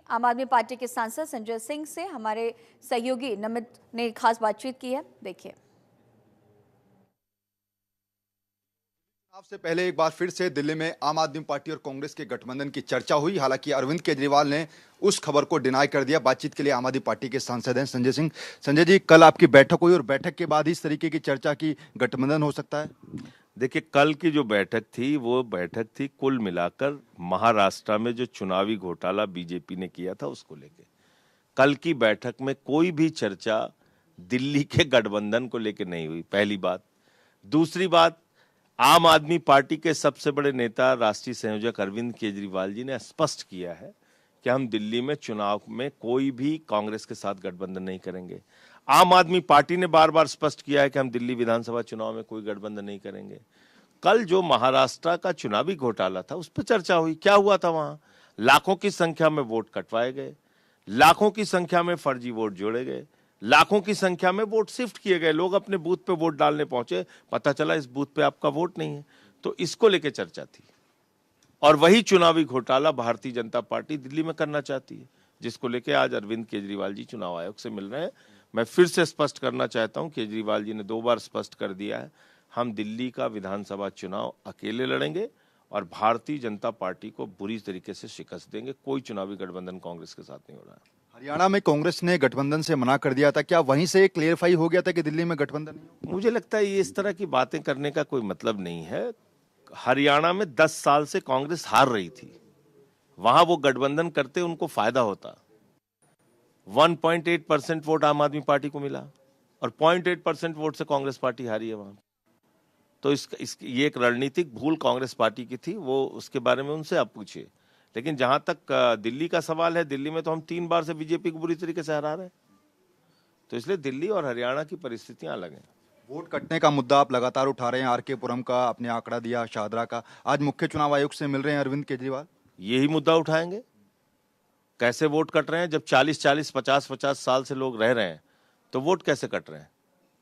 आम आदमी पार्टी के सांसद संजय सिंह से हमारे सहयोगी नमित ने खास बातचीत की है, देखिए। से पहले एक बार फिर से दिल्ली में आम आदमी पार्टी और कांग्रेस के गठबंधन की चर्चा हुई। हालांकि अरविंद केजरीवाल ने उस खबर को डिनाई कर दिया। बातचीत के लिए आम आदमी पार्टी के सांसद हैं संजय सिंह। संजय जी, कल आपकी बैठक हुई और बैठक के बाद इस तरीके की चर्चा की गठबंधन हो सकता है? देखिए, कल की जो बैठक थी वो बैठक थी कुल मिलाकर महाराष्ट्र में जो चुनावी घोटाला बीजेपी ने किया था उसको लेके। कल की बैठक में कोई भी चर्चा दिल्ली के गठबंधन को लेकर नहीं हुई, पहली बात। दूसरी बात, आम आदमी पार्टी के सबसे बड़े नेता राष्ट्रीय संयोजक अरविंद केजरीवाल जी ने स्पष्ट किया है कि हम दिल्ली में चुनाव में कोई भी कांग्रेस के साथ गठबंधन नहीं करेंगे। आम आदमी पार्टी ने बार बार स्पष्ट किया है कि हम दिल्ली विधानसभा चुनाव में कोई गठबंधन नहीं करेंगे। कल जो महाराष्ट्र का चुनावी घोटाला था उस पर चर्चा हुई। क्या हुआ था वहां? लाखों की संख्या में वोट कटवाए गए, लाखों की संख्या में फर्जी वोट जोड़े गए, लाखों की संख्या में वोट शिफ्ट किए गए। लोग अपने बूथ पे वोट डालने पहुंचे, पता चला इस बूथ पे आपका वोट नहीं है। तो इसको लेकर चर्चा थी और वही चुनावी घोटाला भारतीय जनता पार्टी दिल्ली में करना चाहती है, जिसको लेकर आज अरविंद केजरीवाल जी चुनाव आयोग से मिल रहे हैं। मैं फिर से स्पष्ट करना चाहता हूं, केजरीवाल जी ने 2 बार स्पष्ट कर दिया है, हम दिल्ली का विधानसभा चुनाव अकेले लड़ेंगे और भारतीय जनता पार्टी को बुरी तरीके से शिकस्त देंगे। कोई चुनावी गठबंधन कांग्रेस के साथ नहीं हो रहा है। हरियाणा में कांग्रेस ने गठबंधन से मना कर दिया था, क्या वहीं से क्लियरफाई हो गया था कि दिल्ली में गठबंधन नहीं होगा? मुझे लगता है ये इस तरह की बातें करने का कोई मतलब नहीं है। हरियाणा में 10 साल से कांग्रेस हार रही थी, वहां वो गठबंधन करते उनको फायदा होता। 1.8% वोट आम आदमी पार्टी को मिला और 0.8% वोट से कांग्रेस पार्टी हारी है वहां। तो ये एक रणनीतिक भूल कांग्रेस पार्टी की थी, वो उसके बारे में उनसे आप पूछिए। लेकिन जहां तक दिल्ली का सवाल है, दिल्ली में तो हम 3 बार से बीजेपी को बुरी तरीके से हरा रहे हैं। तो इसलिए दिल्ली और हरियाणा की परिस्थितियां अलग हैं। वोट कटने का मुद्दा आप लगातार उठा रहे हैं। आर के पुरम का आपने आंकड़ा दिया, शाहदरा का। आज मुख्य चुनाव आयोग से मिल रहे हैं अरविंद केजरीवाल, यही मुद्दा उठाएंगे। कैसे वोट कट रहे हैं? जब 40-40, 50-50 साल से लोग रह रहे हैं तो वोट कैसे कट रहे हैं,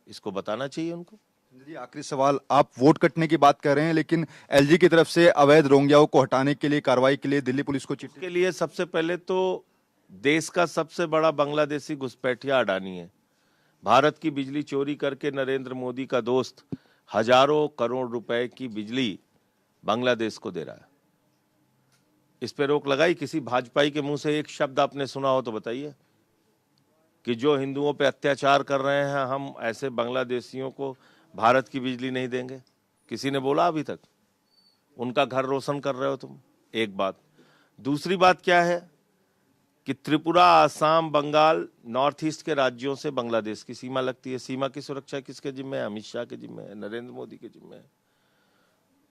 इसको बताना चाहिए उनको। जी, आखिरी सवाल, आप वोट कटने की बात कर रहे हैं लेकिन एलजी की तरफ से अवैध रोंगियाओं को हटाने के लिए कार्रवाई के लिए दिल्ली पुलिस को चिट्ठी के लिए सबसे पहले तो देश का सबसे बड़ा बांग्लादेशी घुसपैठिया अडानी है। भारत की बिजली चोरी करके नरेंद्र मोदी का दोस्त हजारों करोड़ रुपए की बिजली बांग्लादेश को दे रहा है। इस पे रोक लगाई? किसी भाजपाई के मुंह से एक शब्द आपने सुना हो तो बताइए कि जो हिंदुओं पे अत्याचार कर रहे हैं हम ऐसे बांग्लादेशियों को भारत की बिजली नहीं देंगे? किसी ने बोला अभी तक? उनका घर रोशन कर रहे हो तुम, एक बात। दूसरी बात क्या है कि त्रिपुरा, आसाम, बंगाल, नॉर्थ ईस्ट के राज्यों से बांग्लादेश की सीमा लगती है। सीमा की सुरक्षा किसके जिम्मे है? अमित शाह के जिम्मे है, नरेंद्र मोदी के जिम्मे है।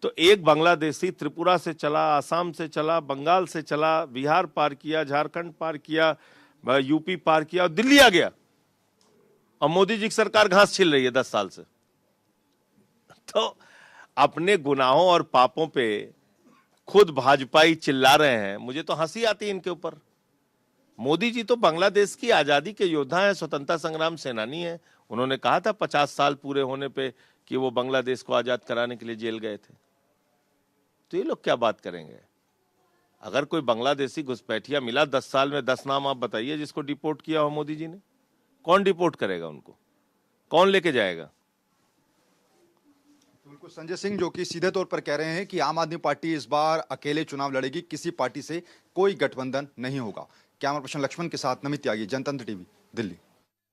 तो एक बांग्लादेशी त्रिपुरा से चला, आसाम से चला, बंगाल से चला, बिहार पार किया, झारखंड पार किया, यूपी पार किया और दिल्ली आ गया और मोदी जी की सरकार घास छिल रही है 10 साल से। तो अपने गुनाहों और पापों पे खुद भाजपाई चिल्ला रहे हैं। मुझे तो हंसी आती है इनके ऊपर। मोदी जी तो बांग्लादेश की आजादी के योद्धा हैं, स्वतंत्रता संग्राम सेनानी हैं। उन्होंने कहा था 50 साल पूरे होने पे कि वो बांग्लादेश को आजाद कराने के लिए जेल गए थे। तो ये लोग क्या बात करेंगे? अगर कोई बांग्लादेशी घुसपैठिया मिला 10 साल में, 10 नाम आप बताइए जिसको डिपोर्ट किया हो मोदी जी ने। कौन डिपोर्ट करेगा उनको? कौन लेके जाएगा? बिल्कुल, संजय सिंह जो कि सीधे तौर पर कह रहे हैं कि आम आदमी पार्टी इस बार अकेले चुनाव लड़ेगी, किसी पार्टी से कोई गठबंधन नहीं होगा। कैमरा पर्सन लक्ष्मण के साथ नमित त्यागी, जनतंत्र टीवी, दिल्ली।